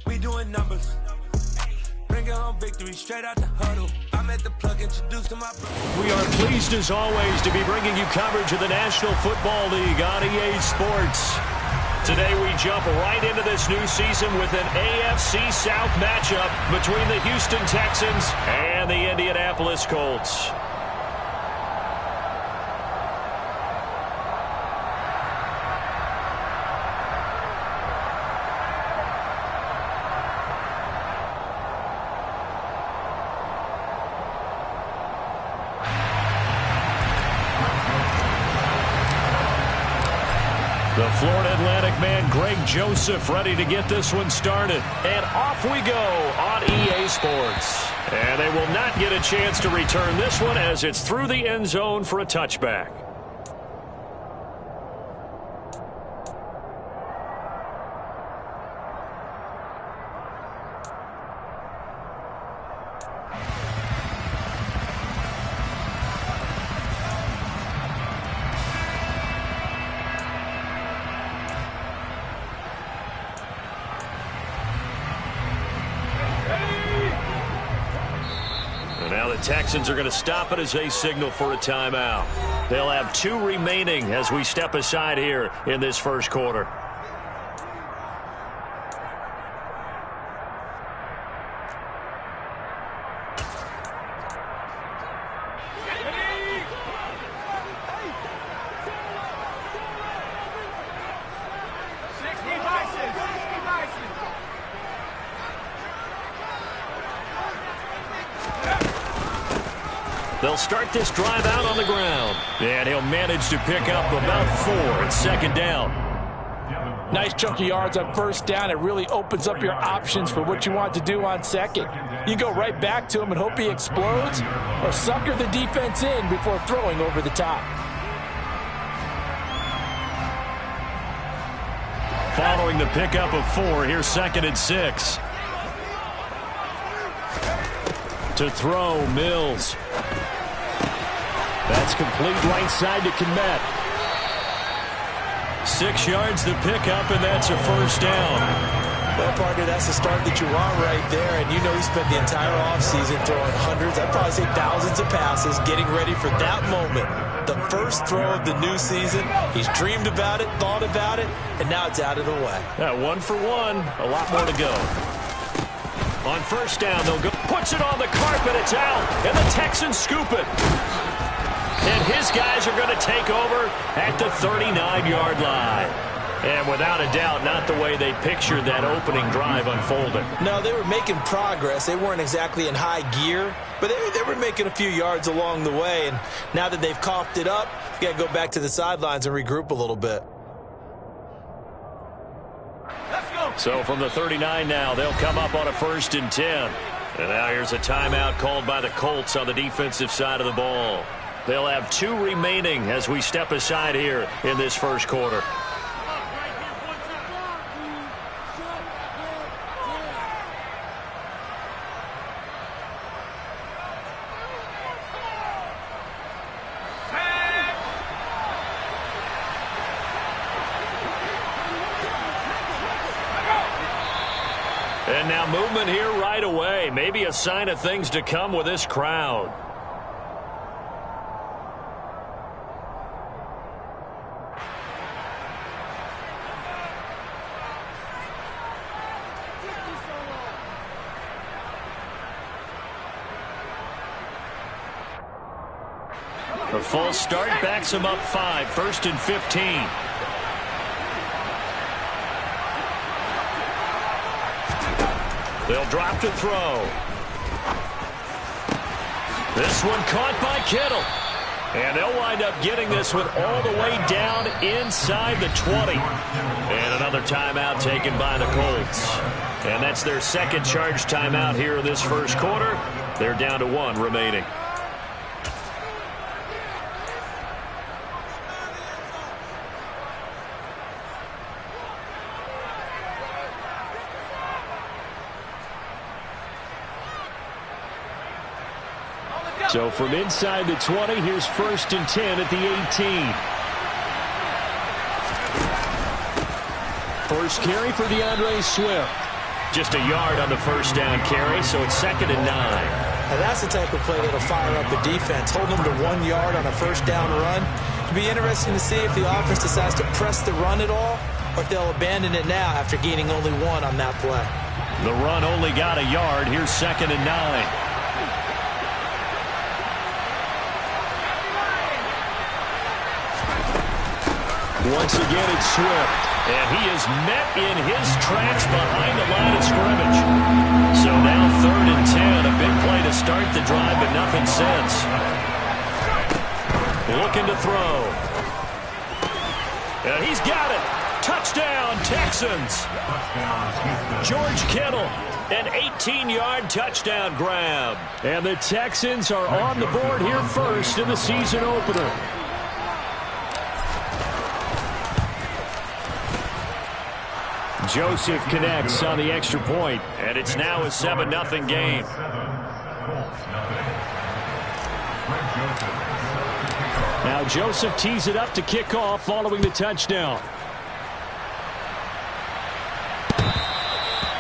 We doing numbers. Bringing home victory straight out the huddle. I'm at the plug introduced to my brother. We are pleased as always to be bringing you coverage of the National Football League on EA Sports. Today we jump right into this new season with an AFC South matchup between the Houston Texans and the Indianapolis Colts. The Florida Atlantic man, Greg Joseph, ready to get this one started. And off we go on EA Sports. And they will not get a chance to return this one as it's through the end zone for a touchback. Now the Texans are going to stop it as they signal for a timeout. They'll have 2 remaining as we step aside here in this first quarter. They'll start this drive out on the ground. And he'll manage to pick up about 4 at second down. Nice chunk of yards on first down. It really opens up your options for what you want to do on second. You go right back to him and hope he explodes, or sucker the defense in before throwing over the top. Following the pickup of 4, here's 2nd and 6. To throw, Mills. That's complete right side to Kmet. 6 yards the pickup, and that's a first down. Well, partner, that's the start that you want right there. And you know he spent the entire offseason throwing hundreds, I'd probably say thousands of passes, getting ready for that moment. The first throw of the new season. He's dreamed about it, thought about it, and now it's out of the way. 1 for 1. A lot more to go. On first down, they'll go. Puts it on the carpet. It's out. And the Texans scoop it. And his guys are going to take over at the 39-yard line. And without a doubt, not the way they pictured that opening drive unfolding. No, they were making progress. They weren't exactly in high gear, but they were making a few yards along the way. And now that they've coughed it up, you got to go back to the sidelines and regroup a little bit. So from the 39 now, they'll come up on a 1st and 10. And now here's a timeout called by the Colts on the defensive side of the ball. They'll have 2 remaining as we step aside here in this first quarter. And now movement here right away. Maybe a sign of things to come with this crowd. A false start backs him up 5, 1st and 15. They'll drop to throw. This one caught by Kittle. And they'll wind up getting this one all the way down inside the 20. And another timeout taken by the Colts. And that's their 2nd charge timeout here in this first quarter. They're down to 1 remaining. So from inside the 20, here's 1st and 10 at the 18. First carry for DeAndre Swift. Just a yard on the first down carry, so it's 2nd and 9. And that's the type of play that'll fire up the defense. Hold them to 1 yard on a first down run. It'll be interesting to see if the offense decides to press the run at all, or if they'll abandon it now after gaining only 1 on that play. The run only got a yard. Here's 2nd and 9. Once again, it's Swift. And he is met in his tracks behind the line of scrimmage. So now 3rd and 10. A big play to start the drive, but nothing since. Looking to throw. And he's got it. Touchdown, Texans. George Kittle, an 18-yard touchdown grab. And the Texans are on the board here first in the season opener. Joseph connects on the extra point, and it's now a 7-0 game. Now Joseph tees it up to kick off following the touchdown.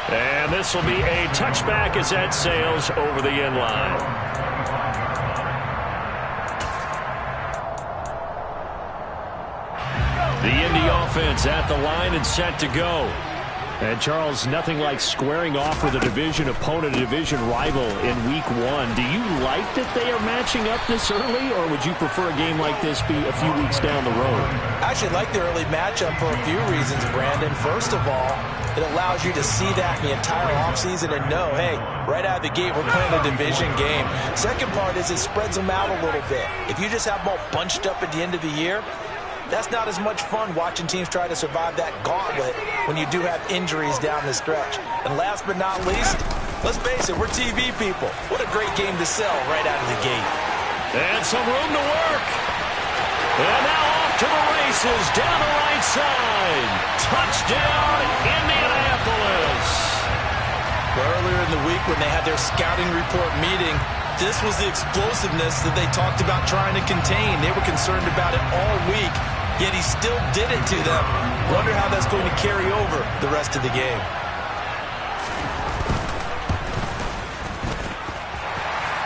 And this will be a touchback as that sails over the end line. The Indy offense at the line and set to go. And, Charles, nothing like squaring off with a division opponent, a division rival in Week 1. Do you like that they are matching up this early, or would you prefer a game like this be a few weeks down the road? I actually like the early matchup for a few reasons, Brandon. First of all, it allows you to see that in the entire offseason and know, hey, right out of the gate, we're playing a division game. Second part is it spreads them out a little bit. If you just have them all bunched up at the end of the year, that's not as much fun watching teams try to survive that gauntlet when you do have injuries down the stretch. And last but not least, let's face it, we're TV people. What a great game to sell right out of the gate. And some room to work. And now off to the races down the right side. Touchdown, Indianapolis. Earlier in the week when they had their scouting report meeting, this was the explosiveness that they talked about trying to contain. They were concerned about it all week, yet he still did it to them. Wonder how that's going to carry over the rest of the game.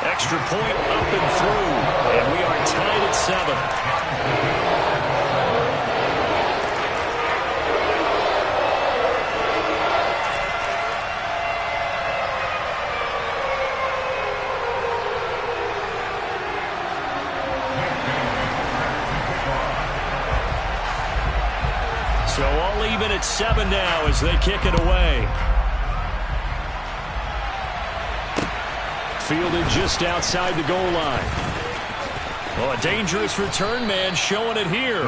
Extra point up and through, and we are tied at 7. So all even at 7 now as they kick it away. Fielded just outside the goal line. Oh, a dangerous return man showing it here.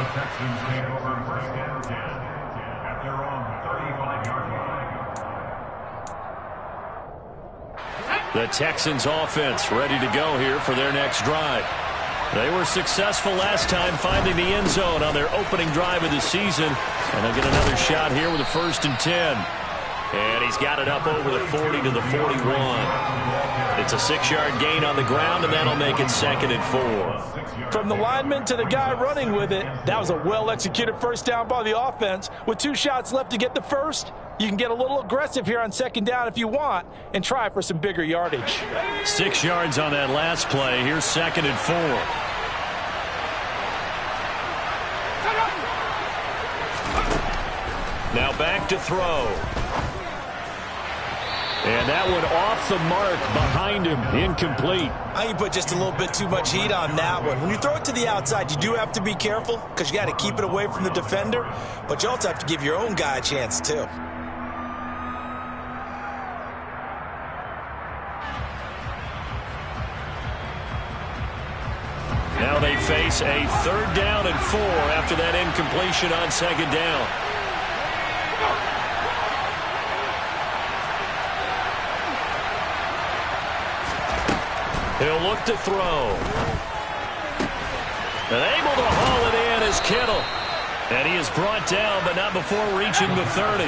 The Texans offense ready to go here for their next drive. They were successful last time finding the end zone on their opening drive of the season. And they'll get another shot here with a 1st and 10. And he's got it up over the 40 to the 41. It's a 6-yard gain on the ground, and that'll make it 2nd and 4. From the lineman to the guy running with it, that was a well-executed first down by the offense. With 2 shots left to get the first, you can get a little aggressive here on 2nd down if you want and try for some bigger yardage. 6 yards on that last play. Here's 2nd and 4. Now back to throw. And that one off the mark behind him, incomplete. I think you put just a little bit too much heat on that one. When you throw it to the outside, you do have to be careful because you got to keep it away from the defender, but you also have to give your own guy a chance too. Now they face a 3rd down and 4 after that incompletion on 2nd down. He'll look to throw. And able to haul it in is Kittle. And he is brought down, but not before reaching the 30.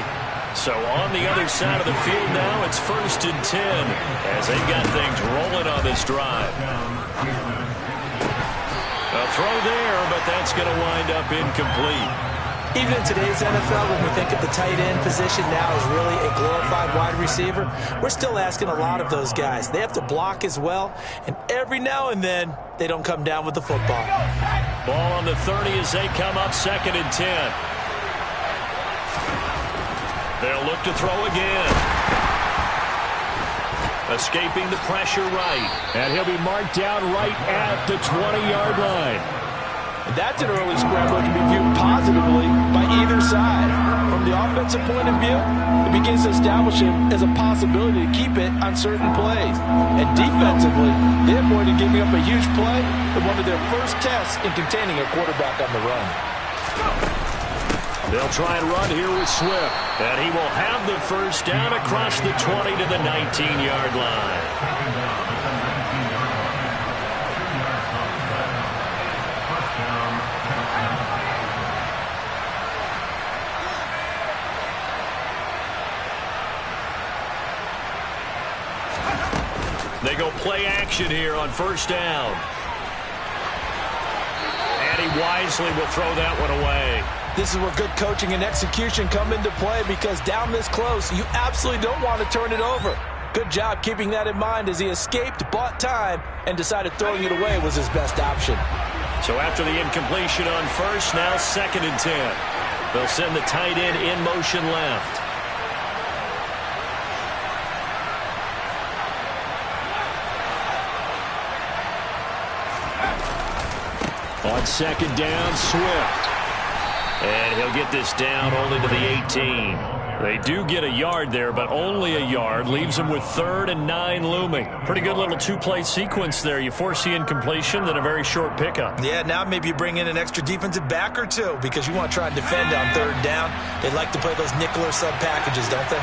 So on the other side of the field now, it's 1st and 10 as they've got things rolling on this drive. A throw there, but that's going to wind up incomplete. Even in today's NFL, when we think of the tight end position now as really a glorified wide receiver, we're still asking a lot of those guys. They have to block as well, and every now and then, they don't come down with the football. Ball on the 30 as they come up 2nd and 10. They'll look to throw again. Escaping the pressure right. And he'll be marked down right at the 20-yard line. And that's an early scramble that can be viewed positively by either side. From the offensive point of view, it begins to establish him as a possibility to keep it on certain plays. And defensively, they avoided giving up a huge play in one of their first tests in containing a quarterback on the run. They'll try and run here with Swift. And he will have the first down across the 20 to the 19-yard line. They go play action here on 1st down. And he wisely will throw that one away. This is where good coaching and execution come into play, because down this close, you absolutely don't want to turn it over. Good job keeping that in mind as he escaped, bought time, and decided throwing it away was his best option. So after the incompletion on 1st, now 2nd and 10. They'll send the tight end in motion left. On 2nd down, Swift. And he'll get this down only to the 18. They do get a yard there, but only a yard. Leaves them with 3rd and 9 looming. Pretty good little two-play sequence there. You force the incompletion, then a very short pickup. Yeah, now maybe you bring in an extra defensive back or two, because you want to try and defend on 3rd down. They like to play those nickel or sub packages, don't they?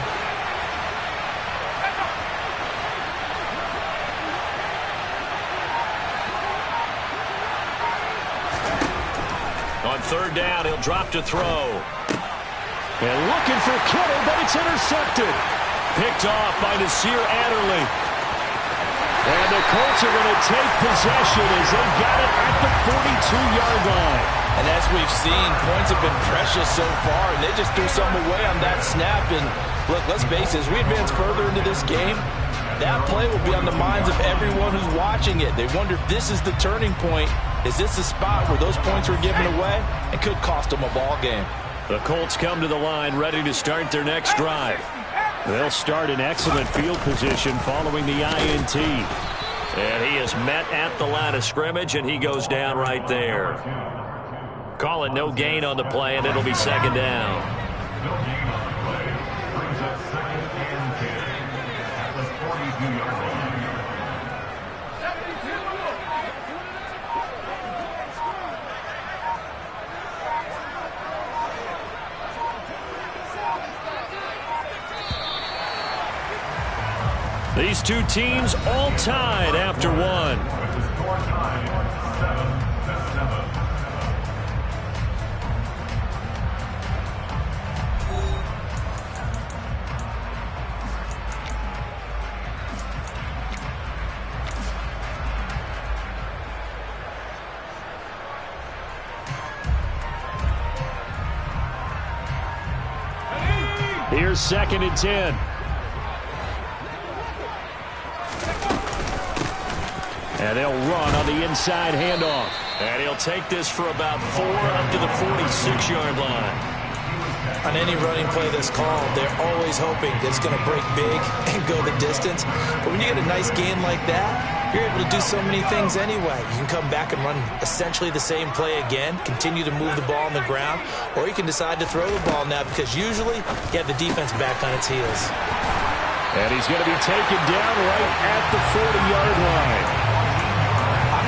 On 3rd down, he'll drop to throw. And looking for Kittle, but it's intercepted. Picked off by Nasir Adderley. And the Colts are going to take possession as they got it at the 42-yard line. And as we've seen, points have been precious so far, and they just threw some away on that snap. And look, let's face it, as we advance further into this game, that play will be on the minds of everyone who's watching it. They wonder if this is the turning point. Is this the spot where those points were given away? It could cost them a ball game. The Colts come to the line ready to start their next drive. They'll start in excellent field position following the INT. And he is met at the line of scrimmage, and he goes down right there. Call it no gain on the play, and it'll be 2nd down. These two teams all tied after one. Here's 2nd and 10. And they'll run on the inside handoff. And he'll take this for about 4 up to the 46-yard line. On any running play that's called, they're always hoping that it's going to break big and go the distance. But when you get a nice gain like that, you're able to do so many things anyway. You can come back and run essentially the same play again, continue to move the ball on the ground, or you can decide to throw the ball now, because usually you have the defense back on its heels. And he's going to be taken down right at the 40-yard line.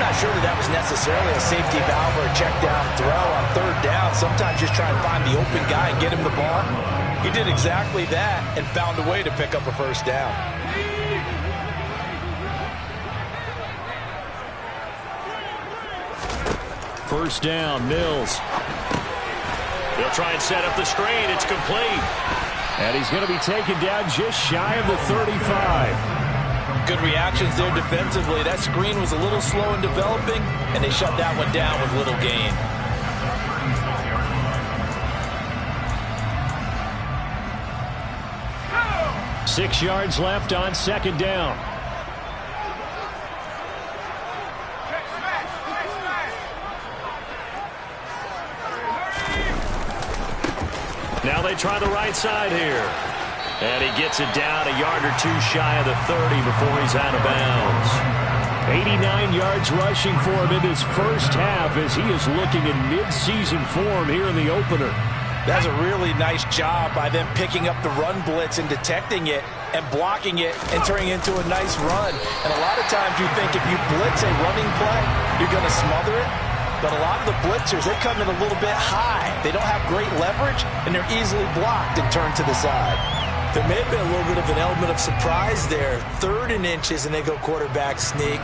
I'm not sure that was necessarily a safety valve or a check down throw on 3rd down. Sometimes just try and find the open guy and get him the ball. He did exactly that and found a way to pick up a 1st down. First down, Mills. He'll try and set up the screen. It's complete. And he's going to be taken down just shy of the 35. Good reactions there defensively. That screen was a little slow in developing, and they shut that one down with little gain. 6 yards left on second down. Now they try the right side here. And he gets it down a yard or two shy of the 30 before he's out of bounds. 89 yards rushing for him in his first half as he is looking in mid-season form here in the opener. That's a really nice job by them picking up the run blitz and detecting it and blocking it and turning it into a nice run. And a lot of times you think if you blitz a running play, you're going to smother it. But a lot of the blitzers, they come in a little bit high. They don't have great leverage, and they're easily blocked and turned to the side. There may have been a little bit of an element of surprise there. 3rd and inches, and they go quarterback sneak.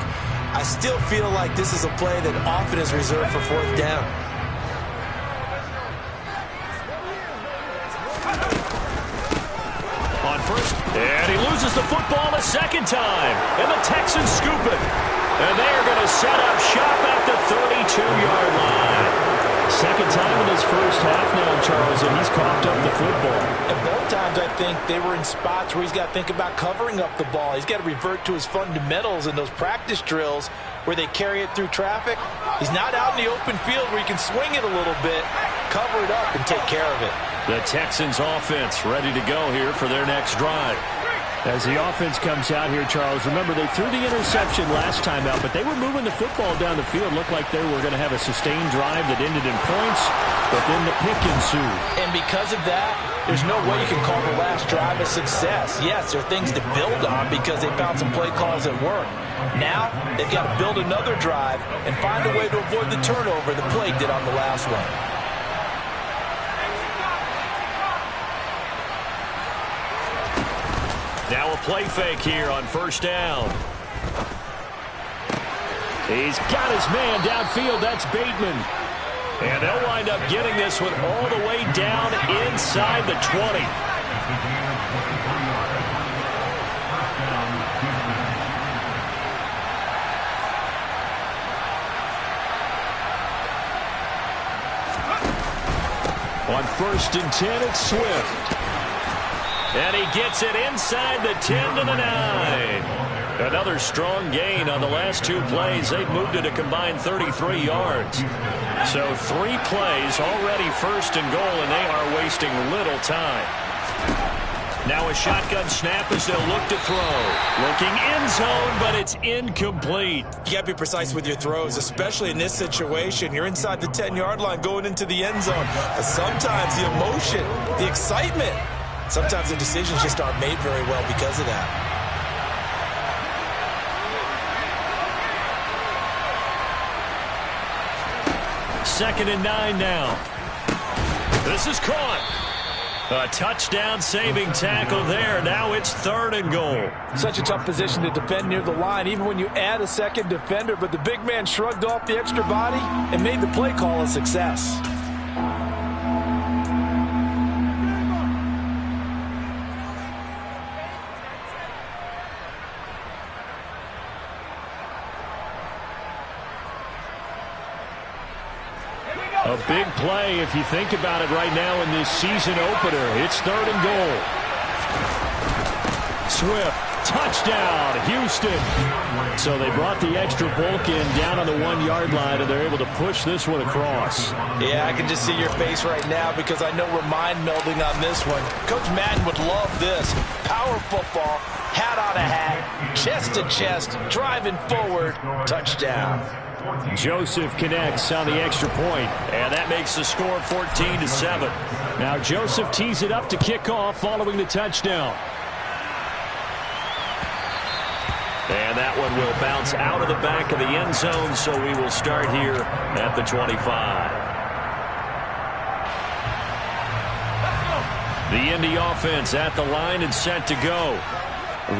I still feel like this is a play that often is reserved for 4th down. On first, and he loses the football a second time. And the Texans scoop it. And they are going to set up shop at the 32-yard line. Second time in his first half now, Charles, and he's coughed up the football. And both times, I think, they were in spots where he's got to think about covering up the ball. He's got to revert to his fundamentals in those practice drills where they carry it through traffic. He's not out in the open field where he can swing it a little bit, cover it up, and take care of it. The Texans offense ready to go here for their next drive. As the offense comes out here, Charles, remember they threw the interception last time out, but they were moving the football down the field. Looked like they were going to have a sustained drive that ended in points, but then the pick ensued. And because of that, there's no way you can call the last drive a success. Yes, there are things to build on because they found some play calls that work. Now, they've got to build another drive and find a way to avoid the turnover the play did on the last one. Now a play fake here on first down. He's got his man downfield. That's Bateman. And they'll wind up getting this one all the way down inside the 20. On 1st and 10, it's Swift. And he gets it inside the 10 to the 9. Another strong gain on the last 2 plays. They've moved it a combined 33 yards. So 3 plays already 1st and goal, and they are wasting little time. Now a shotgun snap as they'll look to throw. Looking end zone, but it's incomplete. You got to be precise with your throws, especially in this situation. You're inside the 10-yard line going into the end zone. But sometimes the emotion, the excitement, sometimes the decisions just aren't made very well because of that. Second and 9 now. This is caught. A touchdown-saving tackle there. Now it's 3rd and goal. Such a tough position to defend near the line, even when you add a second defender. But the big man shrugged off the extra body and made the play call a success. A big play if you think about it right now in this season opener. It's 3rd and goal. Swift, touchdown, Houston. So they brought the extra bulk in down on the 1-yard line, and they're able to push this one across. Yeah, I can just see your face right now because I know we're mind melding on this one. Coach Madden would love this. Power football, hat on a hat, chest to chest, driving forward, touchdown. Joseph connects on the extra point, and that makes the score 14-7. Now Joseph tees it up to kick off following the touchdown. And that one will bounce out of the back of the end zone, so we will start here at the 25. The Indy offense at the line and set to go.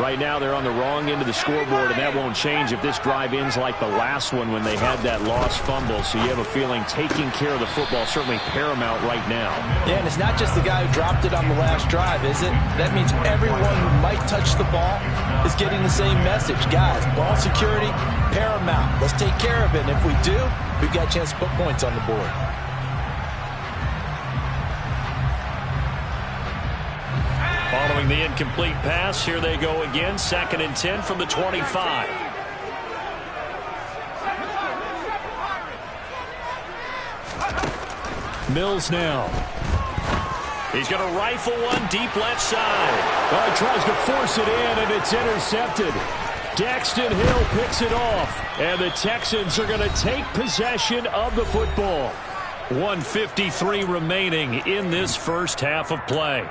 Right now they're on the wrong end of the scoreboard, and that won't change if this drive ends like the last one when they had that lost fumble. So you have a feeling taking care of the football certainly paramount right now. Yeah, and it's not just the guy who dropped it on the last drive, is it? That means everyone who might touch the ball is getting the same message. Guys, ball security, paramount. Let's take care of it. And if we do, we've got a chance to put points on the board. Following Following the incomplete pass, here they go again. 2nd and 10 from the 25. Mills now. He's going to rifle one deep left side. Oh, he tries to force it in, and it's intercepted. Daxton Hill picks it off, and the Texans are going to take possession of the football. 1:53 remaining in this first half of play.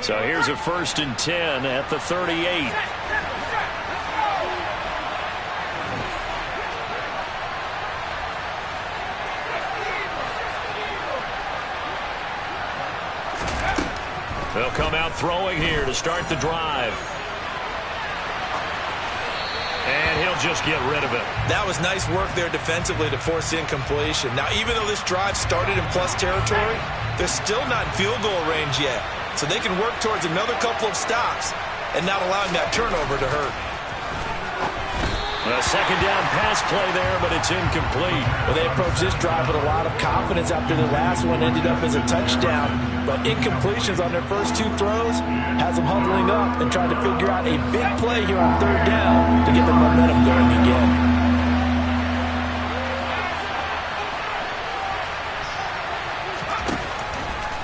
So here's a 1st and 10 at the 38. They'll come out throwing here to start the drive. And he'll just get rid of it. That was nice work there defensively to force incompletion. Now, even though this drive started in plus territory, they're still not in field goal range yet. So they can work towards another couple of stops and not allowing that turnover to hurt. A 2nd down pass play there, but it's incomplete. Well, they approached this drive with a lot of confidence after the last one ended up as a touchdown. But incompletions on their first 2 throws has them huddling up and trying to figure out a big play here on 3rd down to get the momentum going again.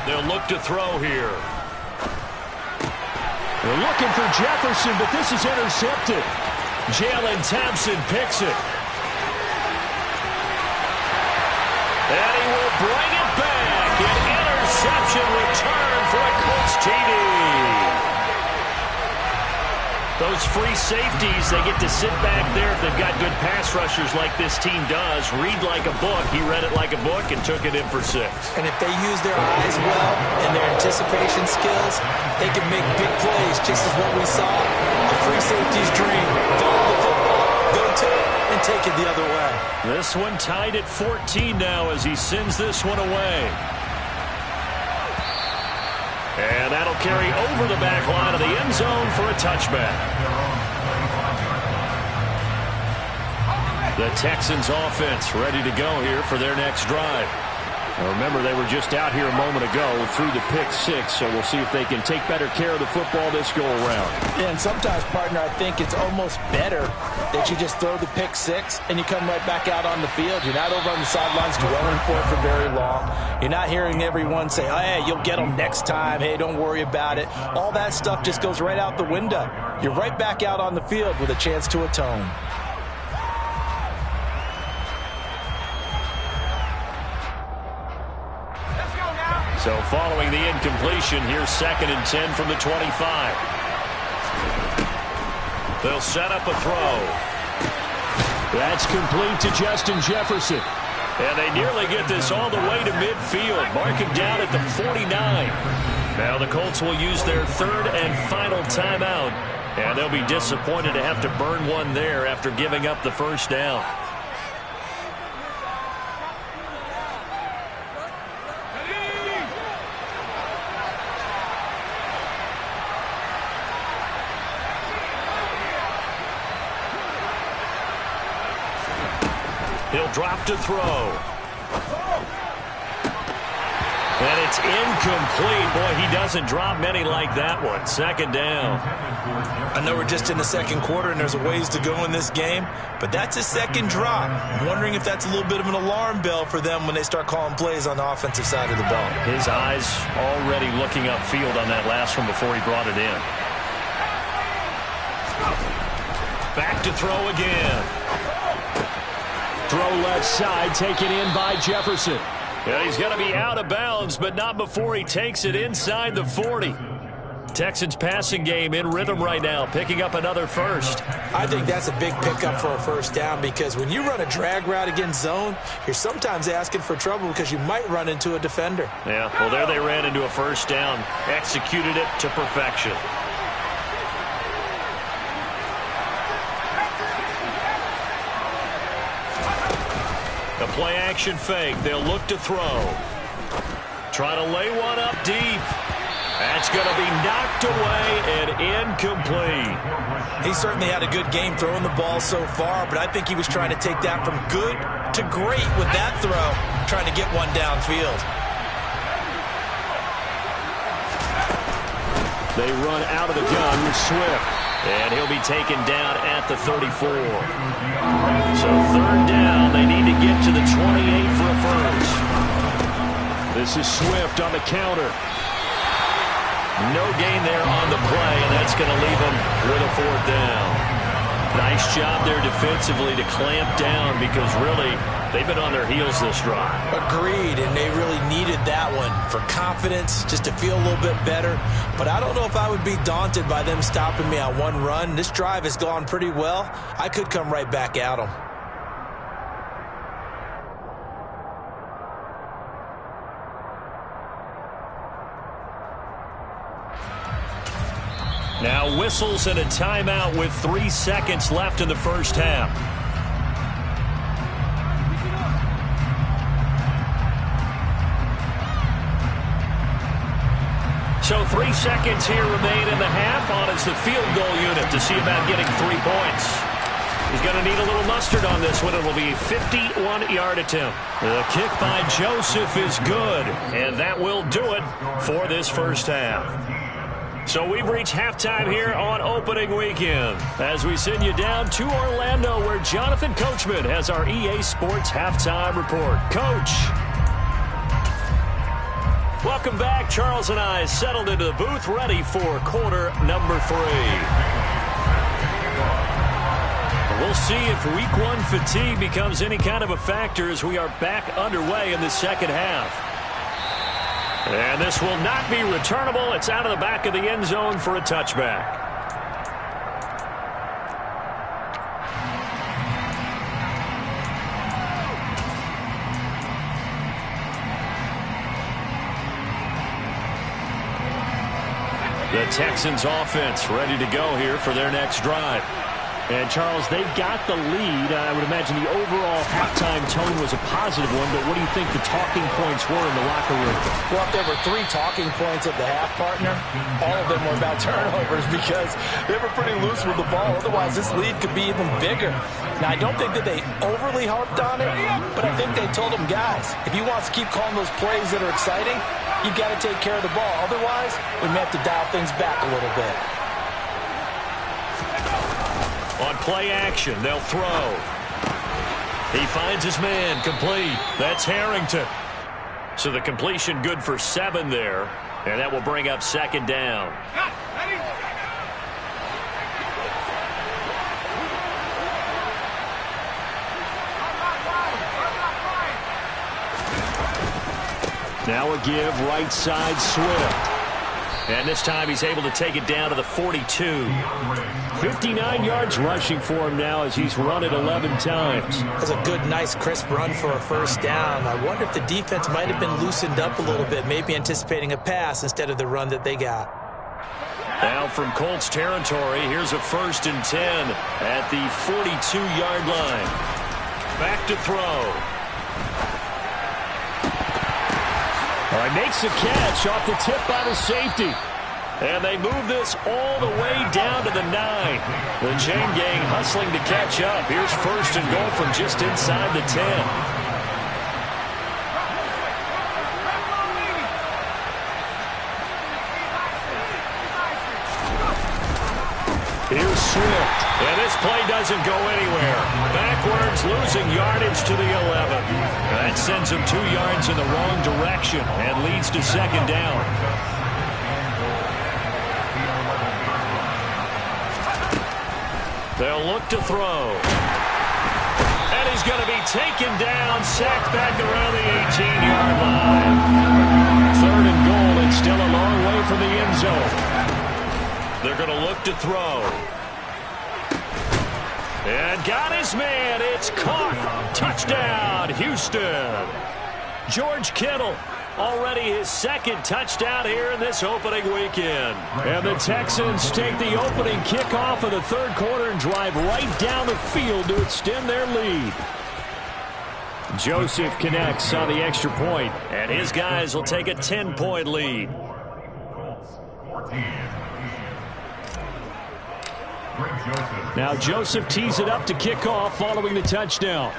They'll look to throw here. They're looking for Jefferson, but this is intercepted. Jalen Thompson picks it. And he will bring it back. An interception return for a Colts TD. Those free safeties, they get to sit back there if they've got good pass rushers like this team does. Read like a book. He read it like a book and took it in for 6. And if they use their eyes well and their anticipation skills, they can make big plays, just as what we saw. The free safety's dream. Follow the football, go to it, and take it the other way. This one tied at 14 now as he sends this one away. And that'll carry over the back line of the end zone for a touchback. The Texans offense ready to go here for their next drive. Now remember, they were just out here a moment ago through the pick 6, so we'll see if they can take better care of the football this go-around. Yeah, and sometimes, partner, I think it's almost better that you just throw the pick 6 and you come right back out on the field. You're not over on the sidelines dwelling for it for very long. You're not hearing everyone say, oh, hey, you'll get them next time. Hey, don't worry about it. All that stuff just goes right out the window. You're right back out on the field with a chance to atone. So following the incompletion, here's 2nd and 10 from the 25. They'll set up a throw. That's complete to Justin Jefferson. And they nearly get this all the way to midfield. Mark him down at the 49. Now the Colts will use their 3rd and final timeout. And they'll be disappointed to have to burn one there after giving up the 1st down. He'll drop to throw. And it's incomplete. Boy, he doesn't drop many like that one. 2nd down. I know we're just in the 2nd quarter and there's a ways to go in this game, but that's a 2nd drop. I'm wondering if that's a little bit of an alarm bell for them when they start calling plays on the offensive side of the ball. His eyes already looking upfield on that last one before he brought it in. Back to throw again. Throw left side, taken in by Jefferson. Yeah, he's going to be out of bounds, but not before he takes it inside the 40. Texans passing game in rhythm right now, picking up another 1st. I think that's a big pickup for a 1st down because when you run a drag route against zone, you're sometimes asking for trouble because you might run into a defender. Yeah, well, there they ran into a 1st down, executed it to perfection. A play-action fake. They'll look to throw. Trying to lay one up deep. That's going to be knocked away and incomplete. He certainly had a good game throwing the ball so far, but I think he was trying to take that from good to great with that throw, trying to get one downfield. They run out of the gun with Swift, and he'll be taken down at the 34. So third down, they need to get to the 28 for a first. This is Swift on the counter. No gain there on the play, and that's going to leave them with a fourth down. Nice job there defensively to clamp down because really they've been on their heels this drive. Agreed, and they really needed that one for confidence, just to feel a little bit better. But I don't know if I would be daunted by them stopping me on one run. This drive has gone pretty well. I could come right back at them. Now whistles and a timeout with 3 seconds left in the first half. So 3 seconds here remain in the half. On is the field goal unit to see about getting 3 points. He's going to need a little mustard on this one. It will be a 51-yard attempt. The kick by Joseph is good, and that will do it for this first half. So we've reached halftime here on opening weekend as we send you down to Orlando where Jonathan Coachman has our EA Sports halftime report. Coach. Welcome back. Charles and I settled into the booth ready for quarter number 3. We'll see if week 1 fatigue becomes any kind of a factor as we are back underway in the second half. And this will not be returnable. It's out of the back of the end zone for a touchback. The Texans offense ready to go here for their next drive. And, Charles, they've got the lead. I would imagine the overall halftime tone was a positive one, but what do you think the talking points were in the locker room? Well, if there were 3 talking points at the half, partner, all of them were about turnovers because they were pretty loose with the ball. Otherwise, this lead could be even bigger. Now, I don't think that they overly harped on it, but I think they told them, guys, if you want to keep calling those plays that are exciting, you've got to take care of the ball. Otherwise, we may have to dial things back a little bit. On play action, they'll throw. He finds his man, complete. That's Harrington. So the completion good for 7 there, and that will bring up second down. Now a give right side Swift. And this time he's able to take it down to the 42. 59 yards rushing for him now as he's run it 11 times. That's a good, nice, crisp run for a first down. I wonder if the defense might have been loosened up a little bit, maybe anticipating a pass instead of the run that they got. Now from Colts territory, here's a 1st and 10 at the 42-yard line. Back to throw. All right, makes the catch off the tip by the safety. And they move this all the way down to the 9. The chain gang hustling to catch up. Here's 1st and goal from just inside the 10. Here's Swift. And this play doesn't go anywhere. Backwards, losing yardage to the 11. That sends him 2 yards in the wrong direction and leads to second down. They'll look to throw. And he's going to be taken down, sacked back around the 18-yard line. 3rd and goal, and still a long way from the end zone. They're going to look to throw. And got his man. It's caught. Touchdown, Houston. George Kittle. Already his 2nd touchdown here in this opening weekend. And the Texans take the opening kickoff of the 3rd quarter and drive right down the field to extend their lead. Joseph connects on the extra point. And his guys will take a 10-point lead. Now Joseph tees it up to kick off following the touchdown.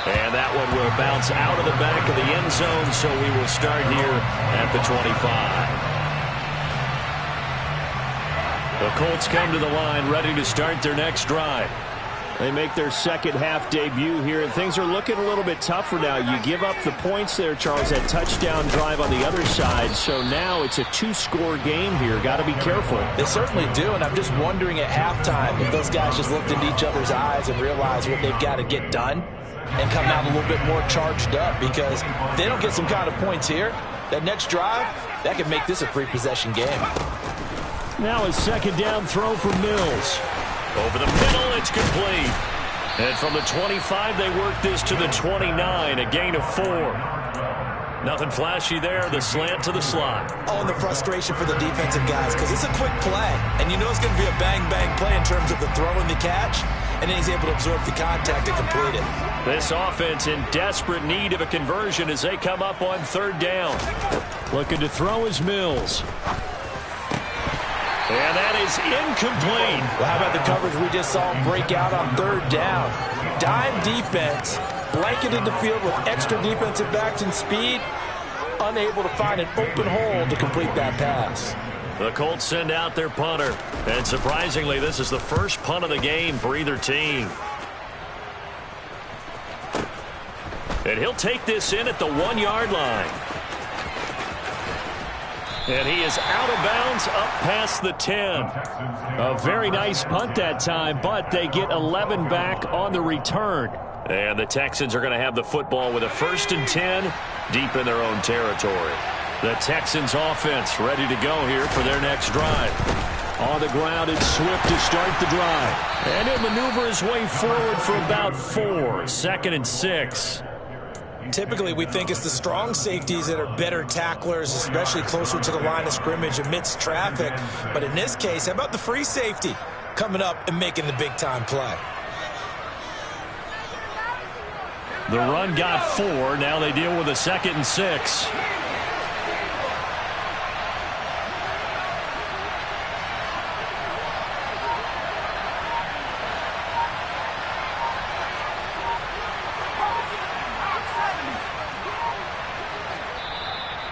And that one will bounce out of the back of the end zone, so we will start here at the 25. The Colts come to the line ready to start their next drive. They make their second half debut here, and things are looking a little bit tougher now. You give up the points there, Charles, that touchdown drive on the other side. So now it's a two-score game here. Got to be careful. They certainly do, and I'm just wondering at halftime if those guys just looked into each other's eyes and realized what they've got to get done and come out a little bit more charged up, because if they don't get some kind of points here, that next drive, that could make this a three-possession game. Now a second down throw for Mills. Over the middle, it's complete. And from the 25, they work this to the 29, a gain of 4. Nothing flashy there, the slant to the slot. Oh, and the frustration for the defensive guys, because it's a quick play, and you know it's going to be a bang-bang play in terms of the throw and the catch, and then he's able to absorb the contact and complete it. This offense in desperate need of a conversion as they come up on third down. Looking to throw is Mills. And that is incomplete. Well, how about the coverage we just saw break out on third down? Dime defense, blanketed the field with extra defensive backs and speed, unable to find an open hole to complete that pass. The Colts send out their punter. And surprisingly, this is the first punt of the game for either team. And he'll take this in at the 1-yard line. And he is out of bounds up past the 10. A very nice punt that time, but they get 11 back on the return. And the Texans are going to have the football with a 1st and 10 deep in their own territory. The Texans offense ready to go here for their next drive. On the ground, it's Swift to start the drive. And he'll maneuver his way forward for about 4. 2nd and 6. Typically, we think it's the strong safeties that are better tacklers, especially closer to the line of scrimmage amidst traffic. But in this case, how about the free safety coming up and making the big-time play? The run got 4. Now they deal with a 2nd and 6.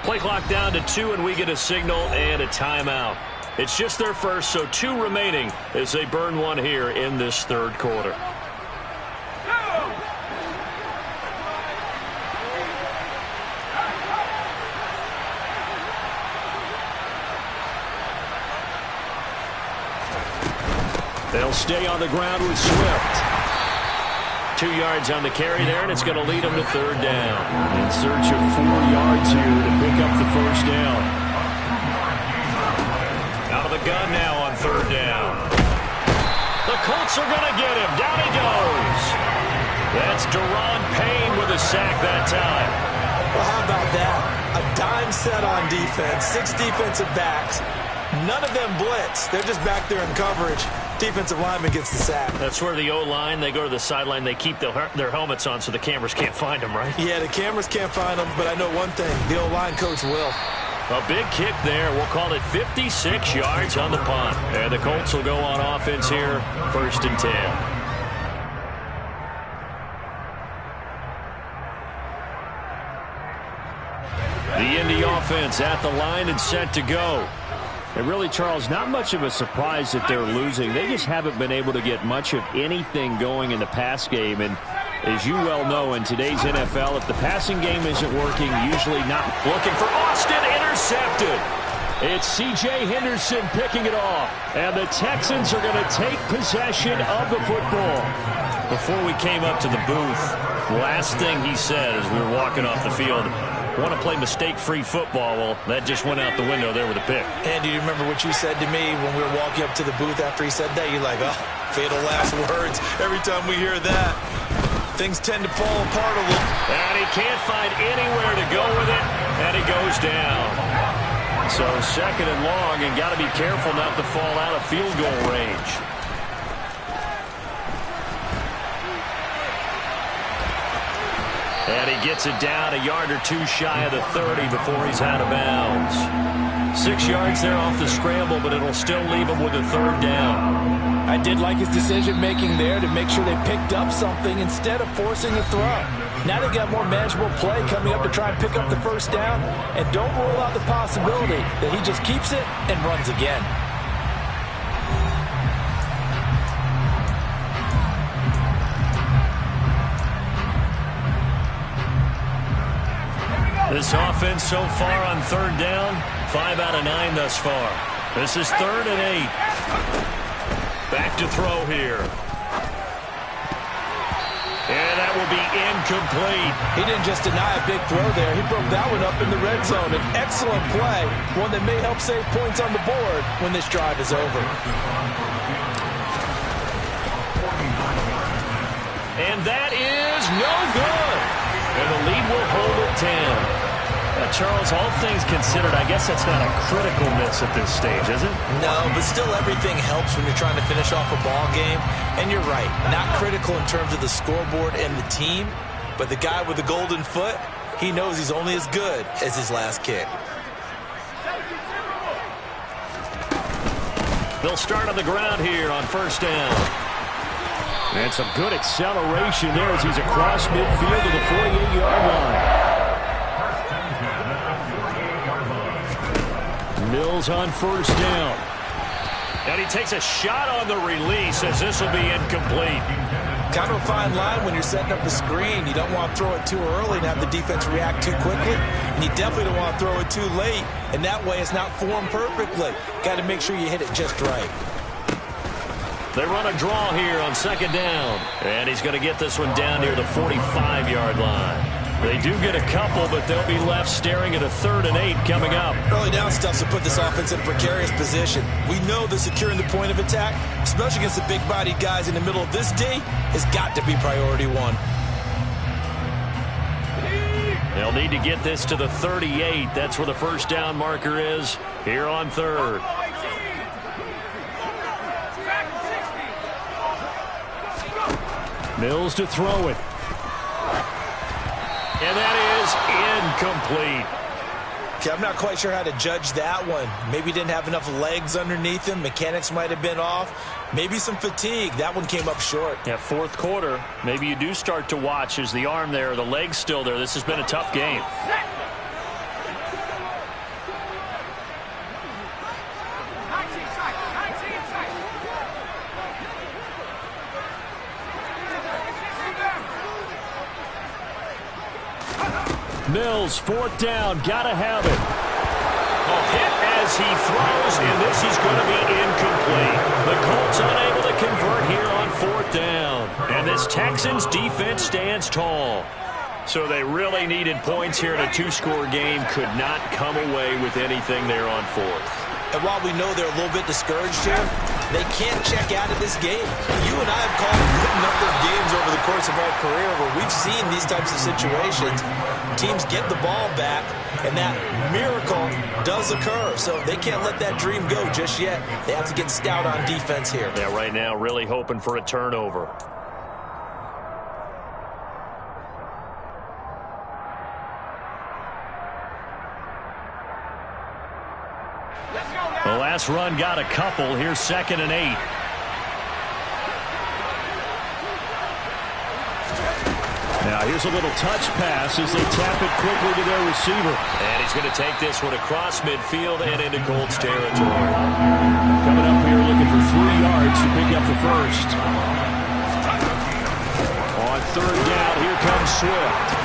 Play clock down to 2, and we get a signal and a timeout. It's just their first, so 2 remaining as they burn one here in this third quarter. They'll stay on the ground with Swift. 2 yards on the carry there, and it's going to lead them to third down. In search of 4 yards here to pick up the first down. Out of the gun now on third down. The Colts are going to get him. Down he goes. That's Deron Payne with a sack that time. Well, how about that? A dime set on defense, 6 defensive backs. None of them blitz. They're just back there in coverage. Defensive lineman gets the sack. That's where the O-line, they go to the sideline, they keep their helmets on so the cameras can't find them, right? Yeah, the cameras can't find them, but I know one thing. The O-line coach will. A big kick there. We'll call it 56 yards on the punt. And the Colts will go on offense here, 1st and 10. The Indy offense at the line and set to go. And really, Charles, not much of a surprise that they're losing. They just haven't been able to get much of anything going in the pass game. And as you well know, in today's NFL, if the passing game isn't working, usually not. Looking for Austin, intercepted. It's C.J. Henderson picking it off. And the Texans are going to take possession of the football. Before we came up to the booth, last thing he said as we were walking off the field, want to play mistake-free football. Well, that just went out the window there with a pick. And do you remember what you said to me when we were walking up to the booth after he said that? You're like, oh, fatal last words. Every time we hear that, things tend to fall apart a little. And he can't find anywhere to go with it, and he goes down. So 2nd and long, and got to be careful not to fall out of field goal range. And he gets it down a yard or two shy of the 30 before he's out of bounds. 6 yards there off the scramble, but it'll still leave him with a third down. I did like his decision-making there to make sure they picked up something instead of forcing a throw. Now they got more manageable play coming up to try and pick up the first down, and don't rule out the possibility that he just keeps it and runs again. This offense so far on third down, 5 out of 9 thus far. This is 3rd and 8. Back to throw here. And that will be incomplete. He didn't just deny a big throw there. He broke that one up in the red zone. An excellent play, one that may help save points on the board when this drive is over. And that is no good. And the lead will hold at 10. Charles, all things considered, I guess that's not a critical miss at this stage, is it? No, but still everything helps when you're trying to finish off a ball game. And you're right, not critical in terms of the scoreboard and the team, but the guy with the golden foot, he knows he's only as good as his last kick. They'll start on the ground here on first down. And some good acceleration there as he's across midfield to the 48-yard line. Mills on first down. And he takes a shot on the release as this will be incomplete. Kind of a fine line when you're setting up the screen. You don't want to throw it too early and have the defense react too quickly. And you definitely don't want to throw it too late. And that way it's not formed perfectly. Got to make sure you hit it just right. They run a draw here on second down. And he's going to get this one down near the 45-yard line. They do get a couple, but they'll be left staring at a 3rd and 8 coming up. Early down stuff to put this offense in a precarious position. We know that securing the point of attack, especially against the big-bodied guys in the middle of this D, has got to be priority one. They'll need to get this to the 38. That's where the first down marker is here on 3rd. Mills to throw it. And that is incomplete. Okay, I'm not quite sure how to judge that one. Maybe he didn't have enough legs underneath him. Mechanics might have been off. Maybe some fatigue. That one came up short. Yeah, 4th quarter. Maybe you do start to watch as the arm there, the leg's still there. This has been a tough game. Mills, 4th down, gotta have it. A hit as he throws, and this is going to be incomplete. The Colts unable to convert here on 4th down. And this Texans defense stands tall. So they really needed points here in a 2-score game. Could not come away with anything there on 4th. And while we know they're a little bit discouraged here, they can't check out of this game. You and I have called a good number of games over the course of our career where we've seen these types of situations. Teams get the ball back, and that miracle does occur. So they can't let that dream go just yet. They have to get stout on defense here. Yeah, right now really hoping for a turnover. The last run got a couple. Here's 2nd and 8. Now here's a little touch pass as they tap it quickly to their receiver. And he's going to take this one across midfield and into Colts territory. Coming up here looking for 3 yards to pick up the first. On 3rd down, here comes Swift.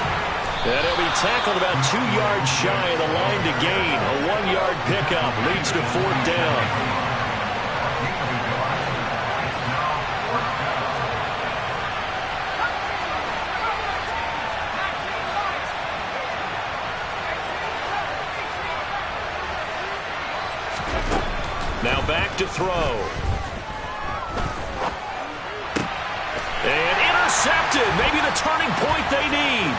And he'll be tackled about 2 yards shy of the line to gain. A 1-yard pickup leads to 4th down. Now back to throw. And intercepted. Maybe the turning point they need.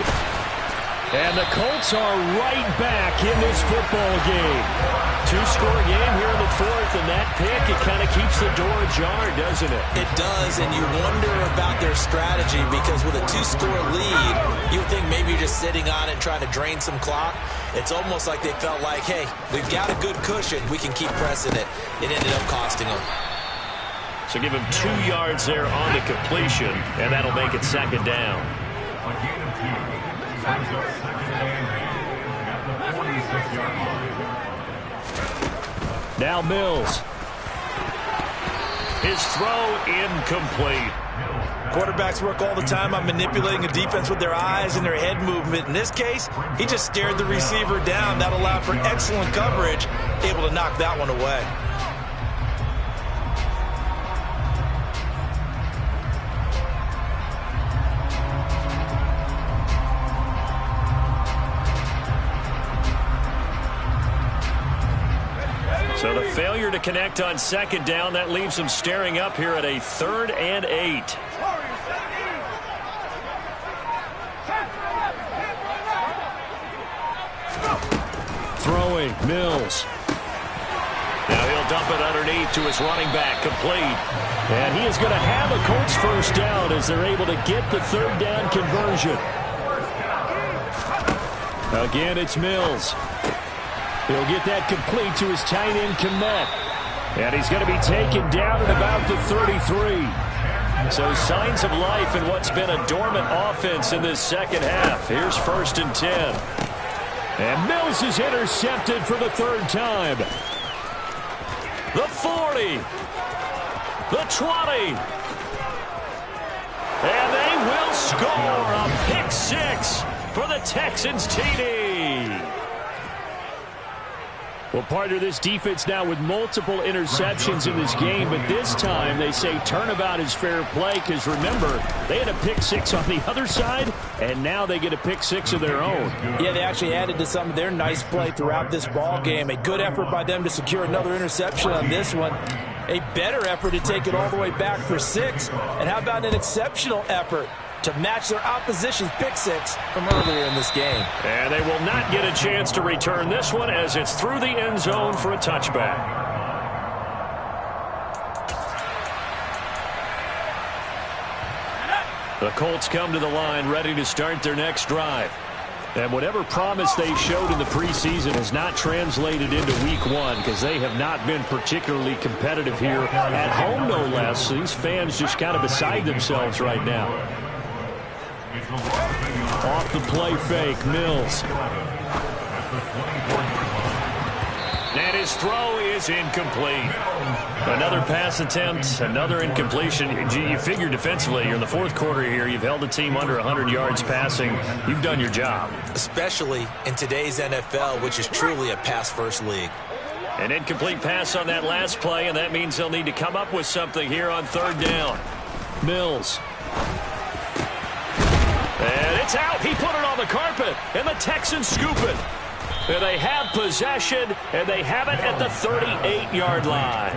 And the Colts are right back in this football game. Two-score game here in the fourth, and that pick, it kind of keeps the door ajar, doesn't it? It does, and you wonder about their strategy because with a two-score lead, you would think maybe you're just sitting on it and trying to drain some clock. It's almost like they felt like, hey, we've got a good cushion. We can keep pressing it. It ended up costing them. So give him 2 yards there on the completion, and that'll make it second down. Now Mills. His throw incomplete. Quarterbacks work all the time on manipulating a defense with their eyes and their head movement. In this case, he just stared the receiver down. That allowed for excellent coverage, able to knock that one away. So the failure to connect on second down, that leaves them staring up here at a 3rd and 8. Throwing, Mills. Now he'll dump it underneath to his running back, complete. And he is going to have a Colts first down as they're able to get the 3rd down conversion. Again, it's Mills. He'll get that complete to his tight end, Komet. And he's going to be taken down at about the 33. So signs of life in what's been a dormant offense in this second half. Here's 1st and 10. And Mills is intercepted for the 3rd time. The 40. The 20. And they will score a pick 6 for the Texans TD. Well, partner, this defense now with multiple interceptions in this game, but this time they say turnabout is fair play because, remember, they had a pick 6 on the other side, and now they get a pick 6 of their own. Yeah, they actually added to some of their nice play throughout this ball game. A good effort by them to secure another interception on this one. A better effort to take it all the way back for 6. And how about an exceptional effort to match their opposition's pick 6 from earlier in this game. And they will not get a chance to return this one as it's through the end zone for a touchback. The Colts come to the line ready to start their next drive. And whatever promise they showed in the preseason has not translated into week 1 because they have not been particularly competitive here at home, no less. These fans just kind of beside themselves right now. Off the play fake, Mills. And his throw is incomplete. Another pass attempt, another incompletion. You figure defensively, you're in the 4th quarter here. You've held the team under 100 yards passing. You've done your job. Especially in today's NFL, which is truly a pass-first league. An incomplete pass on that last play, and that means they'll need to come up with something here on 3rd down. Mills. And it's out. He put it on the carpet, and the Texans scoop it. And they have possession, and they have it at the 38-yard line.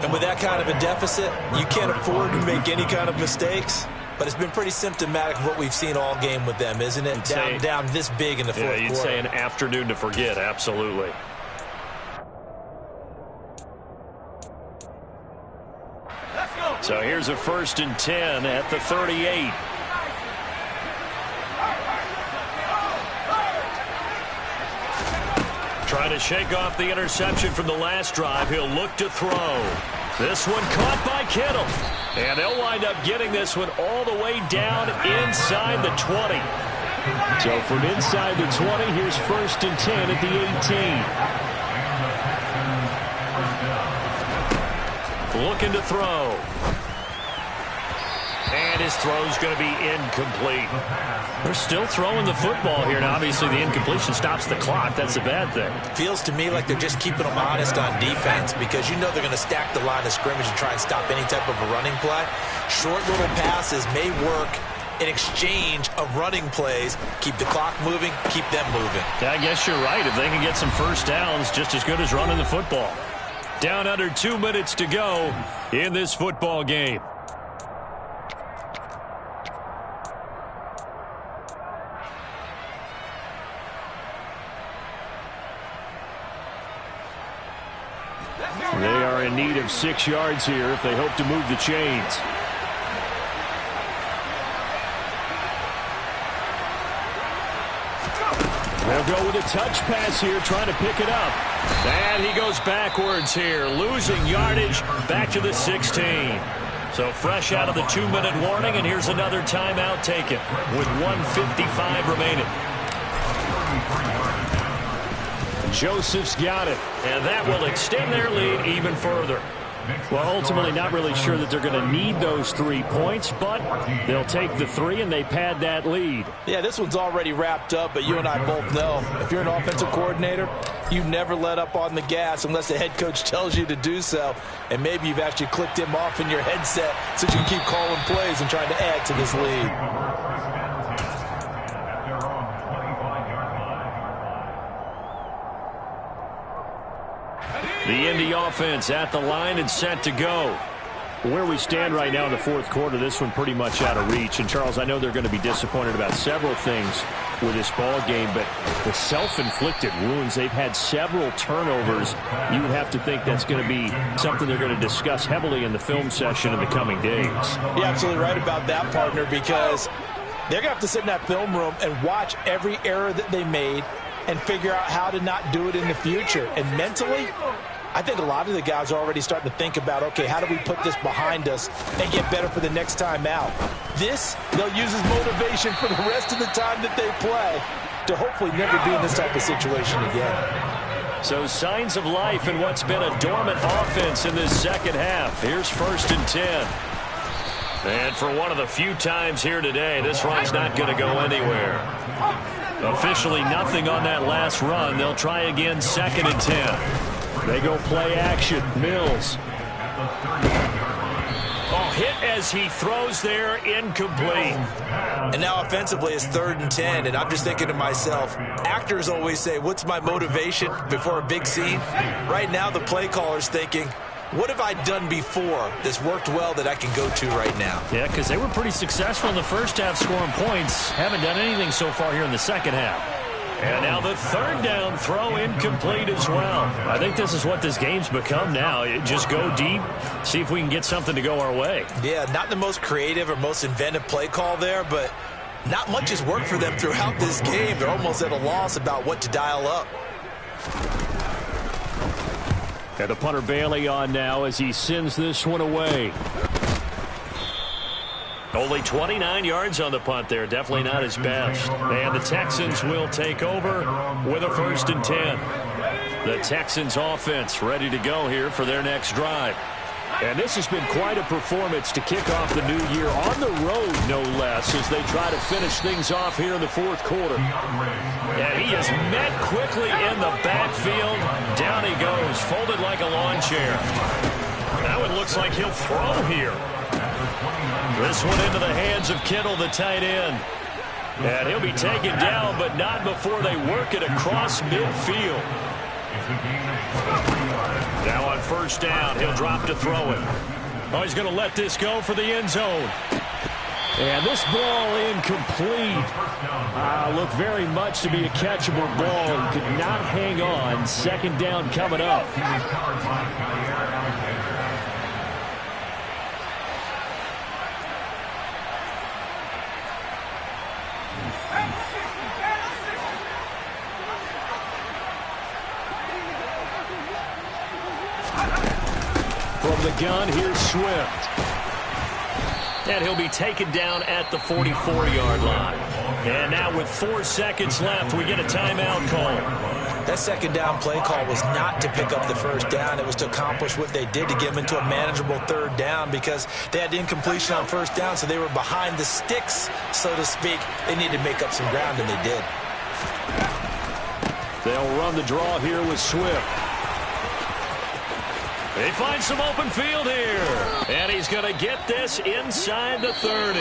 And with that kind of a deficit, you can't afford to make any kind of mistakes. But it's been pretty symptomatic of what we've seen all game with them, isn't it? Down this big in the 4th quarter. Yeah, you'd say an afternoon to forget, absolutely. So here's a 1st and 10 at the 38. Trying to shake off the interception from the last drive. He'll look to throw. This one caught by Kittle. And they'll wind up getting this one all the way down inside the 20. So from inside the 20, here's 1st and 10 at the 18. Looking to throw. And his throw's going to be incomplete. They're still throwing the football here, and obviously the incompletion stops the clock. That's a bad thing. Feels to me like they're just keeping them honest on defense because you know they're going to stack the line of scrimmage and try and stop any type of a running play. Short little passes may work in exchange of running plays. Keep the clock moving, keep them moving. I guess you're right. If they can get some first downs, just as good as running the football. Down under 2 minutes to go in this football game. They are in need of 6 yards here if they hope to move the chains. They'll go with a touch pass here, trying to pick it up. And he goes backwards here, losing yardage back to the 16. So fresh out of the 2-minute warning, and here's another timeout taken with 1:55 remaining. Joseph's got it, and that will extend their lead even further. Well, ultimately not really sure that they're going to need those 3 points, but they'll take the 3 and they pad that lead. Yeah, this one's already wrapped up, but you and I both know if you're an offensive coordinator, you never let up on the gas unless the head coach tells you to do so. And maybe you've actually clicked him off in your headset so you can keep calling plays and trying to add to this lead. The Indy offense at the line and set to go. Where we stand right now in the fourth quarter, this one pretty much out of reach. And, Charles, I know they're going to be disappointed about several things with this ball game, but the self-inflicted wounds, they've had several turnovers. You would have to think that's going to be something they're going to discuss heavily in the film session in the coming days. You're absolutely right about that, partner, because they're going to have to sit in that film room and watch every error that they made and figure out how to not do it in the future. And mentally, I think a lot of the guys are already starting to think about, okay, how do we put this behind us and get better for the next time out? This, they'll use as motivation for the rest of the time that they play to hopefully never be in this type of situation again. So signs of life in what's been a dormant offense in this second half. Here's 1st and 10. And for one of the few times here today, this run's not going to go anywhere. Officially nothing on that last run. They'll try again 2nd and 10. They go play action. Mills. Oh, hit as he throws there, incomplete. And now offensively it's 3rd and 10, and I'm just thinking to myself, actors always say, what's my motivation before a big scene? Right now the play caller's thinking, what have I done before that's worked well that I can go to right now? Yeah, because they were pretty successful in the first half scoring points. Haven't done anything so far here in the second half. And now the 3rd down throw incomplete as well. I think this is what this game's become now. Just go deep, see if we can get something to go our way. Yeah, not the most creative or most inventive play call there, but not much has worked for them throughout this game. They're almost at a loss about what to dial up. And the punter Bailey on now as he sends this one away. Only 29 yards on the punt there. Definitely not his best. And the Texans will take over with a 1st and 10. The Texans offense ready to go here for their next drive. And this has been quite a performance to kick off the new year on the road, no less, as they try to finish things off here in the fourth quarter. And he is met quickly in the backfield. Down he goes, folded like a lawn chair. Now it looks like he'll throw here. This one into the hands of Kittle, the tight end. And he'll be taken down, but not before they work it across midfield. Now on 1st down, he'll drop to throw it. Oh, he's going to let this go for the end zone. And this ball incomplete. Looked very much to be a catchable ball. Could not hang on. 2nd down coming up. From the gun, here's Swift. And he'll be taken down at the 44-yard line. And now with 4 seconds left, we get a timeout call. That 2nd down play call was not to pick up the 1st down. It was to accomplish what they did to get them into a manageable 3rd down because they had incompletion on 1st down, so they were behind the sticks, so to speak. They needed to make up some ground, and they did. They'll run the draw here with Swift. They find some open field here. And he's going to get this inside the 30.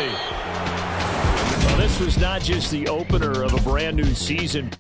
Well, this was not just the opener of a brand new season.